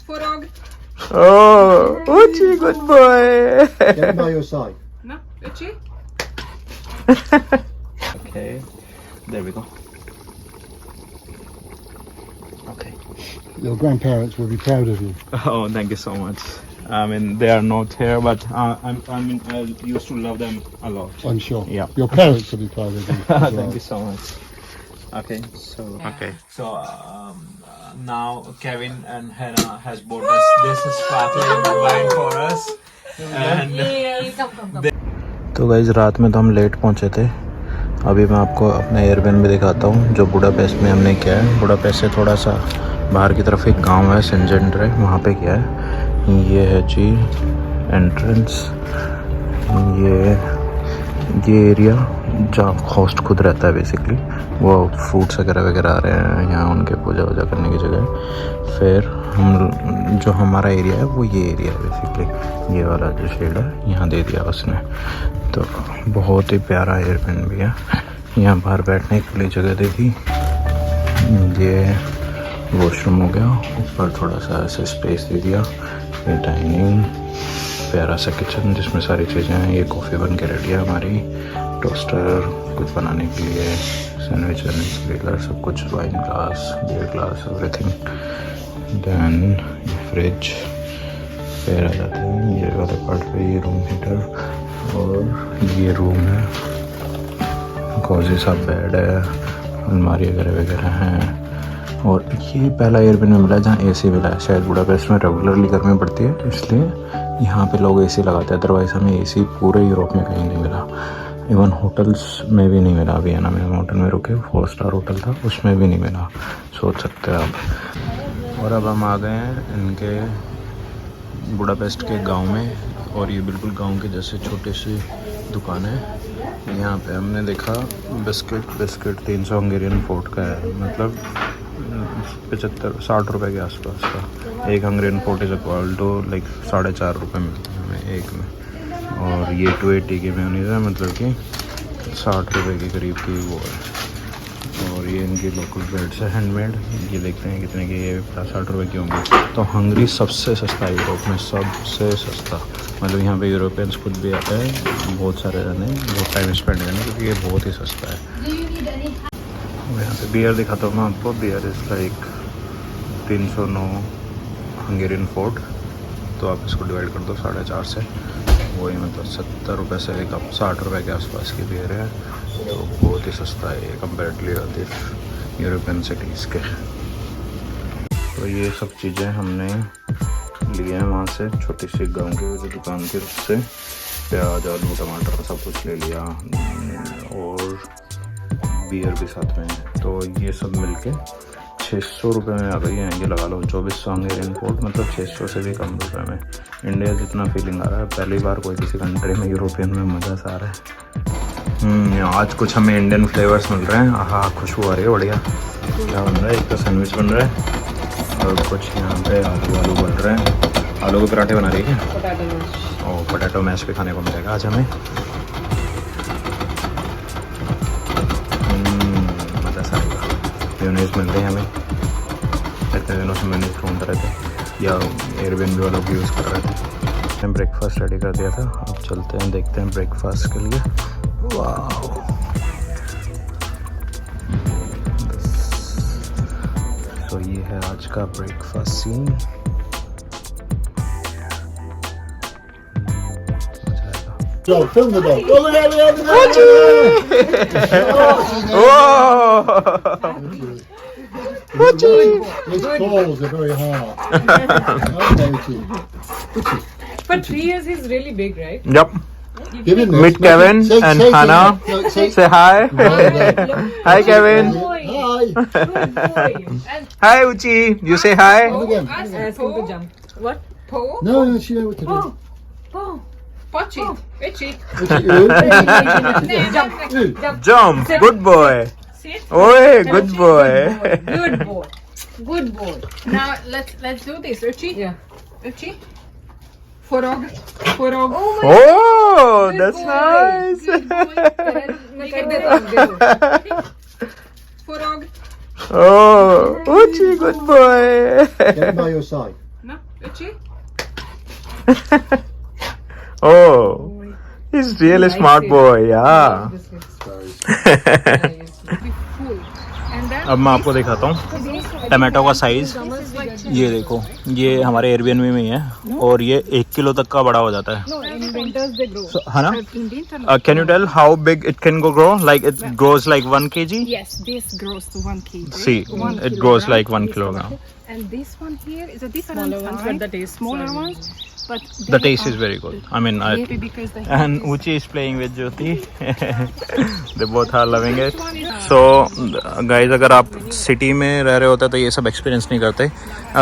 Forog. Oh, Uchi, good boy. Get him by your side. No, Uchi. Okay, there we go. Okay. Your grandparents will be proud of you. Oh, thank you so much. I mean, they are not here, but I used to love them a lot. I'm sure. Yeah. Your parents will be proud of you. as well. Thank you so much. Okay, so now Kevin and Hannah has bought us this sparkling wine for us, and तो guys रात में तो हम late पहुंचे थे. अभी मैं आपको अपना एयरबीएनबी दिखाता हूँ जो बुडापेस्ट में हमने किया है. बुडापेस्ट से थोड़ा सा बाहर की तरफ एक गांव है सेंजेंड्रे, वहाँ पे किया है. ये है जी एंट्रेंस. ये एरिया जहाँ होस्ट खुद रहता है बेसिकली. वो फ्रूट्स वगैरह वगैरह आ रहे हैं यहाँ उनके पूजा वूजा करने की जगह. फिर हम जो हमारा एरिया है वो ये एरिया है बेसिकली. ये वाला जो शेड है यहाँ दे दिया उसने. तो बहुत ही प्यारा एयरबीएनबी है. यहाँ बाहर बैठने के लिए जगह दे दी. ये वॉशरूम हो गया. ऊपर थोड़ा सा ऐसे स्पेस दे दिया. ये डाइनिंग, प्यारा सा किचन जिसमें सारी चीज़ें हैं. ये कॉफ़ी बन के रेडी है हमारी. टोस्टर कुछ बनाने के लिए, सैंडविच ग्रिलर सब कुछ, wine glass, beer glass, everything. Then ये फ्रिज. फिर आ जाते हैं ये वाले पार्ट पे. ये रूम हीटर और ये रूम है. कोजी सा बेड है, अलमारी वगैरह वगैरह हैं. और ये पहला एयरबीएनबी मिला जहाँ एसी मिला है. शायद बुडापेस्ट में रेगुलरली गर्मी पड़ती है इसलिए यहाँ पे लोग एसी लगाते हैं. अदरवाइज़ हमें एसी पूरे यूरोप में कहीं नहीं मिला. इवन होटल्स में भी नहीं मिला. अभी है ना, मैं होटल में रुके, 4 स्टार होटल था, उसमें भी नहीं मिला. सोच सकते हैं आप. और अब हम आ गए हैं इनके बुडापेस्ट के गांव में. और ये बिल्कुल गांव के जैसे छोटी सी दुकान है. यहाँ पे हमने देखा बिस्किट 300 हंगेरियन फोर्ट का है. मतलब 75-60 रुपये के आसपास का. एक Hungarian forint is equal to like 4.5 रुपये मिलते हैं हमें एक में. और ये 280 की मेयोनीज़ है, मतलब कि 60 रुपये के करीब की वो है. और ये इनकी लोकल ब्रेड्स है हैंडमेड. ये देखते हैं कितने की. ये 60 रुपये की होंगी. तो हंगरी सबसे सस्ता है यूरोप में, सबसे सस्ता. मतलब यहाँ पे यूरोपियंस खुद भी आते हैं बहुत सारे रहने, बहुत टाइम स्पेंड करने, क्योंकि ये बहुत ही सस्ता है. यहाँ पे बियर दिखाता हूँ मैं आपको. Beer is like 309 Hungarian forint. तो आप इसको डिवाइड कर दो 4.5 से, वही मतलब 70 रुपये से एक कप 60 रुपये के आसपास की बियर है. तो बहुत ही सस्ता है कंपेरेटिवली अदर यूरोपियन सिटीज़ के. तो ये सब चीज़ें हमने लिए हैं वहाँ से, छोटी सी गाँव की दुकान के से. प्याज, आलू, टमाटर सब कुछ ले लिया. और बियर भी साथ में है. तो ये सब मिलके 600 रुपये में आ गई है. ये लगा लो 2400 हंगेरियन फोर्ट, मतलब 600 से भी कम रुपये में. इंडिया जितना फीलिंग आ रहा है. पहली बार कोई किसी कंट्री में यूरोपियन में मज़ा सा आ रहा है. आज कुछ हमें इंडियन फ्लेवर्स मिल रहे हैं. हाँ, खुशबू आ रही है बढ़िया. क्या बन रहा है? एक तो सैंडविच बन रहा है और कुछ यहाँ पे आलू बन रहे हैं. आलू के पराठे बना रही है क्या? और पोटैटो मैश पे खाने को मिलेगा आज हमें. मज़ा सा आएगा. मेयोनीज़ मिल रही है हमें. इतने दिनों से मेयोनीज़ ढूंढ रहे थे या एयरबीएनबी वालों को यूज़ कर रहे थे. मैंने ब्रेकफास्ट रेडी कर दिया था. अब चलते हैं, देखते हैं ब्रेकफास्ट के लिए. वाह, तो ये है आज का breakfast scene. Go, film the dog. Oh, look at His claws are very hard. For 3 years, he's really big, right? Yep. Give him this. Meet Kevin and Hanna. No, say Say hi. Hi, Kevin. hi. Good boy. And Hi, Uchi. You say hi. Again. ask him to jump. What? Po? No, she knows what to do. Po. Pochi. Itchy. Jump. Jump. Good boy. Sit. Oi, good boy. Good boy. Good boy. Now let's do this. Uchi. Yeah. Uchi. Forog. Forog. Oh my Oh, Good that's boy. nice. Good boy. Forog. Oh, Uchi, good boy. Get him by your side. No, Uchi? Oh, he's really smart boy. Yeah. Be full. And then अब मैं आपको दिखाता हूँ tomato का size. ये देखो, ये हमारे Airbnb में ही है और ये 1 किलो तक का बड़ा हो जाता है. no, in winters they grow. So, Hannah, In winter, can you tell how big it can grow? Like it grows like 1 kg? yes, this grows to 1 kg. See, 1 it grows kilogram. like 1 kilogram. And this one here is a different Smaller ones, type. but the taste Smaller are ones, but The they taste are- is very good. I mean, maybe because they and have Uchi is playing with Jyoti. They both are loving it. So, guys, अगर आप city में रह रहे होते तो ये सब experience नहीं करते.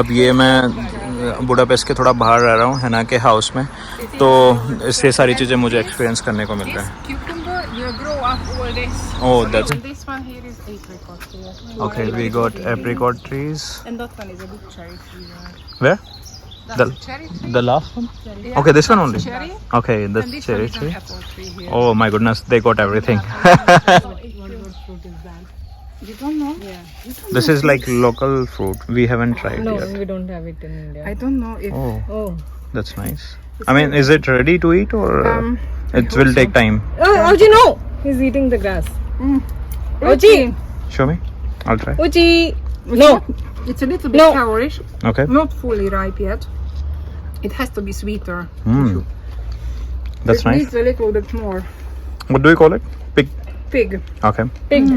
अब ये मैं बुडापेस्ट के थोड़ा बाहर रह रहा हूँ हैना के हाउस में, तो इससे सारी चीज़ें मुझे एक्सपीरियंस करने को मिल रहा है. cucumber, you grow up all this. Oh, that's And this one here is apricot here. okay. We got apricot trees. And that one is a big cherry tree. Where? That's The- a cherry tree. The last one? Yeah, Okay, this one only. cherry. Okay, And this this cherry one is tree. an apple tree here. Oh my goodness, they got everything. You don't know? This is like local fruit. We haven't tried No, yet. we don't have it in India. I don't know if Oh, Oh. that's nice. I mean, is it ready to eat or it will take time? Oh, Oji, no! He's eating the grass. Uchi. Show me. I'll try. Oji! No! It's a little bit No. sourish, Okay. not fully ripe yet. It has to be sweeter. Hmm. That's It nice. needs a little bit more. What do we call it? Pig. Pig, Okay. Pig.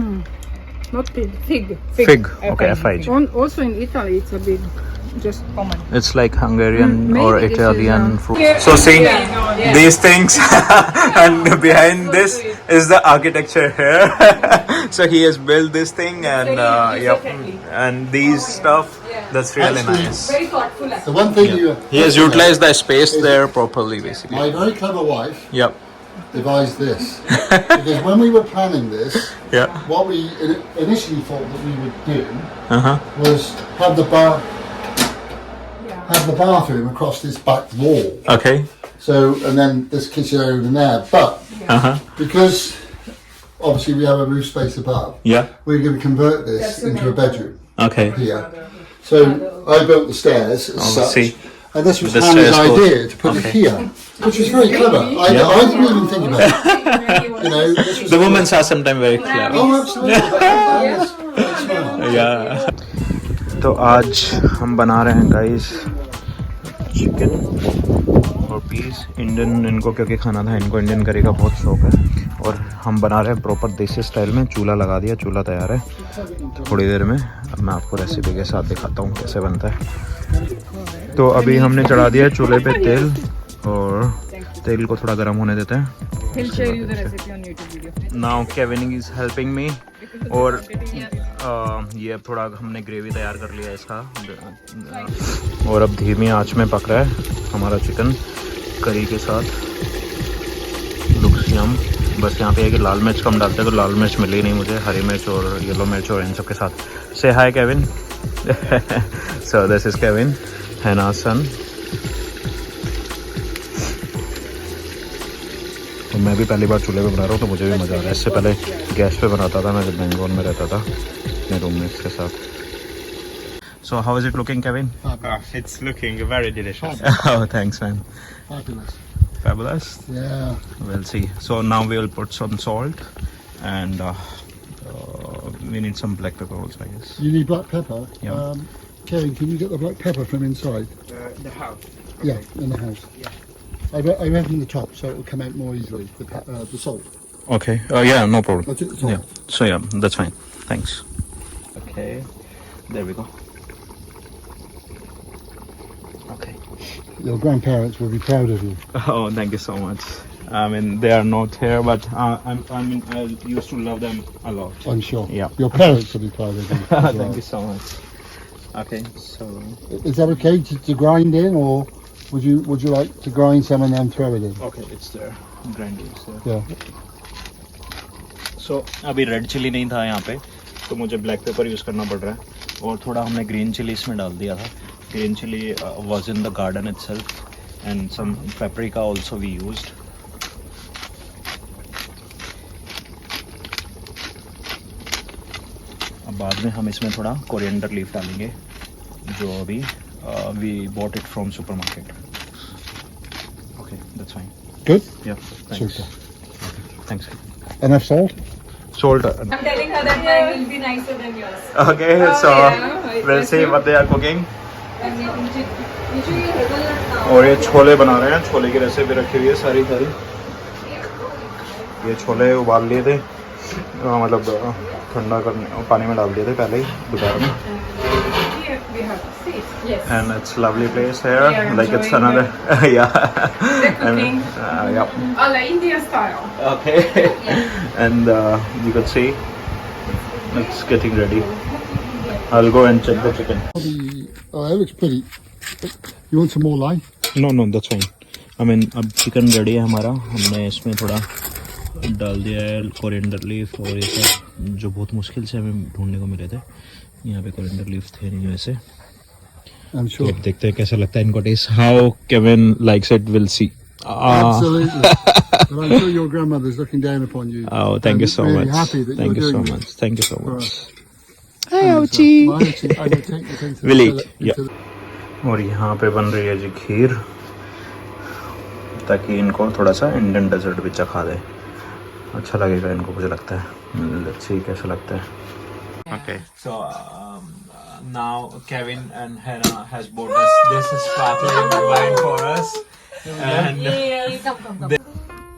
not pig. Fig. Fig. Okay, FIG. Also in Italy, it's a big, just common. It's like Hungarian maybe or this is, Italian fruit. So see, these things and behind this is the architecture here. So he has built this thing and yep, and these stuff. That's really Actually, nice. The one thing you He has utilized the space there properly, basically. my very clever wife Yep. devised this because when we were planning this, Yeah. what we initially thought that we would do Uh huh. was have the bathroom across this back wall. Okay. So and then this kitchen over there, but Uh huh. because obviously we have a roof space above, Yeah. we're going to convert this into a bedroom Okay. here. So I built the stairs as such, see. and this was The Hannah's stairs go- idea to put it here, which was very clever. I didn't even think about it. You know, this was The women are sometimes very clever. Oh, absolutely. Yes. Very smart. Yeah. तो आज हम बना रहे हैं guys chicken और piece Indian. इनको क्योंकि खाना था, इनको इंडियन करी का बहुत शौक है और हम बना रहे हैं प्रॉपर देसी स्टाइल में. चूल्हा लगा दिया, चूल्हा तैयार है. थोड़ी देर में अब मैं आपको रेसिपी के साथ दिखाता हूँ कैसे बनता है. तो अभी हमने चढ़ा दिया है चूल्हे पे तेल और तेल को थोड़ा गर्म होने देते हैं. He'll share you the recipe on YouTube video. Now Kevin is helping me. और ये अब थोड़ा हमने ग्रेवी तैयार कर लिया है इसका और अब धीमी आंच में पक रहा है हमारा चिकन करी के साथ. लुक्स यम. बस यहाँ पे है कि लाल मिर्च कम डालते हैं तो लाल मिर्च मिली नहीं मुझे. हरी मिर्च और येलो मिर्च और इन सब के साथ. से hi Kevin. So this is Kevin, Hannah son. तो मैं भी पहली बार चूल्हे पे बना रहा हूँ तो मुझे भी मज़ा आ रहा है. इससे पहले गैस पे बनाता था मैं जब बेंगलोर में रहता था अपने रूममेट्स के साथ. So how is it looking Kevin? It's looking very delicious. Oh, thanks man. Fabulous. Fabulous. Yeah. We'll see. So now we will put some salt and we need some black pepper also, I guess. You need black pepper. Yeah. Kevin, can you get the black pepper from inside? The house. Yeah, in the house. I reckon the top, so it will come out more easily. The salt. Okay. Yeah, no problem. I'll take the salt. Yeah. So yeah, that's fine. Thanks. Okay. There we go. Okay. Your grandparents will be proud of you. Oh, thank you so much. I mean, they are not here, but I used to love them a lot. I'm sure. Yeah. Your parents will be proud of you. as well. Thank you so much. Okay, so Is that okay to grind in, or would you like to grind some and then throw it in? okay, it's there. Grinding is there. Yeah. So अभी red chilli नहीं था यहाँ पे तो मुझे black pepper use करना पड़ रहा है. और थोड़ा हमने ग्रीन चिली इसमें डाल दिया था. Green chilli was in the garden itself and some paprika also we used. अब बाद में हम इसमें थोड़ा कोरिएंडर लीफ डालेंगे जो अभी We bought it from supermarket. Okay, that's fine. Good? Yeah, thanks. Super. Thanks. Enough salt? Salt. I'm telling her that mine will be nicer than yours. Okay, so we'll see what they are cooking. I'm making usually hazelnut now. और ये छोले बना रहे हैं, छोले की recipe रखी हुई है सारी सारी। ये छोले उबाल लिए थे, मतलब ठंडा करने पानी में डाल दिए थे पहले ही दोपहर में। Here we have seats. Yes. And it's lovely place here, are like it's enjoying another yeah. The cooking. Yeah. A la India style. Okay. And you can see it's getting ready. I'll go and check the chicken. Oh, it looks pretty. You want some more lime? No, that's fine. I mean, अब chicken ready है हमारा। हमने इसमें थोड़ा डाल दिया है coriander leaf और ये सब जो बहुत मुश्किल से हमें ढूंढने को मिले थे। यहाँ पे कोरिएंडर लीफ थे नहीं वैसे। I'm तो sure. अब देखते हैं कैसा लगता है इनको test. How Kevin likes it, we'll see. Absolutely. But I'm sure your grandmother's looking down upon you. Oh, thank you so really much. Happy that Thank you're you so doing much. this Thank you so for much. us. Hi, And, Ouchie. I will take the thing to We'll the- eat. Yeah. और यहाँ पे बन रही है जी खीर, ताकि इनको थोड़ा सा इंडियन डेजर्ट भी चखा दे। अच्छा लगेगा इनको, मुझे लगता है। Let's see कैसा लगता है। Okay. So now Kevin and Hannah has bought us this sparkling wine for us.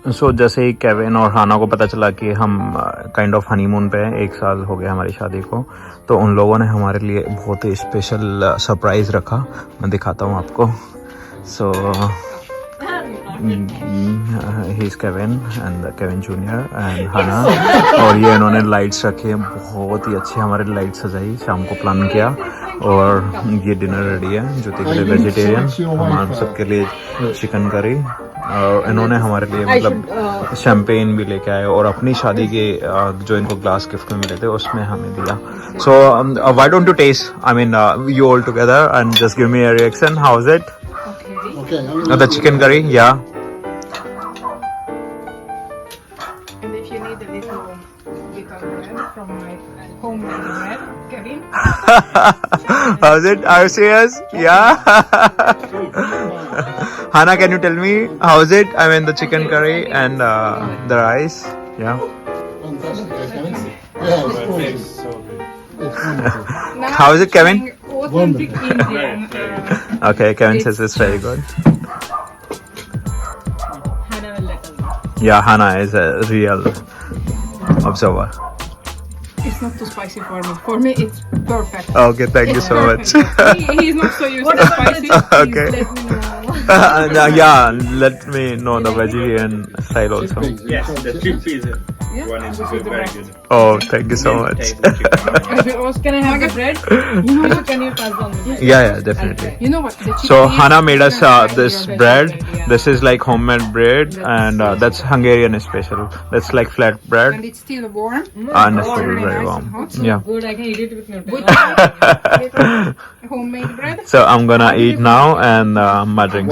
And so जैसे ही केविन और हाना को पता चला कि हम काइंड ऑफ हनीमून पे हैं, 1 साल हो गया हमारी शादी को, तो उन लोगों ने हमारे लिए बहुत ही स्पेशल सरप्राइज रखा। मैं दिखाता हूँ आपको। So he is Kevin and Kevin junior and Hannah. और ये इन्होंने लाइट्स रखी हैं, बहुत ही अच्छी हमारे लाइट सजाई, शाम को प्लान किया। और ये डिनर रेडी है, ज्योति के लिए वेजिटेरियन, हमारे सबके लिए चिकन करी। और इन्होंने हमारे लिए मतलब शैम्पेन भी लेके आए और अपनी शादी के जो इनको ग्लास गिफ्ट में मिले थे उसमें हमें दिया। So why don't you taste, I mean you all together and just give me a reaction, how is it? Okay. The chicken curry, yeah. And if you need a little bit of bread from my homemade bread, Kevin. How's it? Are you serious? Yeah. Hannah, can you tell me how's it? I mean the chicken curry and the rice. Yeah. Fantastic, Kevin. Yeah, it's gorgeous. It's wonderful. Now How is it, Kevin? Authentic Indian. Okay, Kevin says it's very good. Hannah will let us know. Yeah, Hannah is a real observer. It's not too spicy for me. For me, it's perfect. Okay, thank you so much. He's not so used to spicy. Okay. Let me know. Yeah, let me know the vegetarian style also. Yes, the two pieces. One is good, very good. Oh, thank you so much. Can I have the bread? Can you pass on the bread? Yeah, definitely. You know what? The chicken So is Hannah made us this your bread. yeah. This is like homemade bread, and that's Hungarian special. That's like flat bread, And it's still warm. and it's still Very very nice warm. and hot. Yeah. Good, I can eat it with Nutella. Little homemade bread. So I'm gonna eat now, and my drink.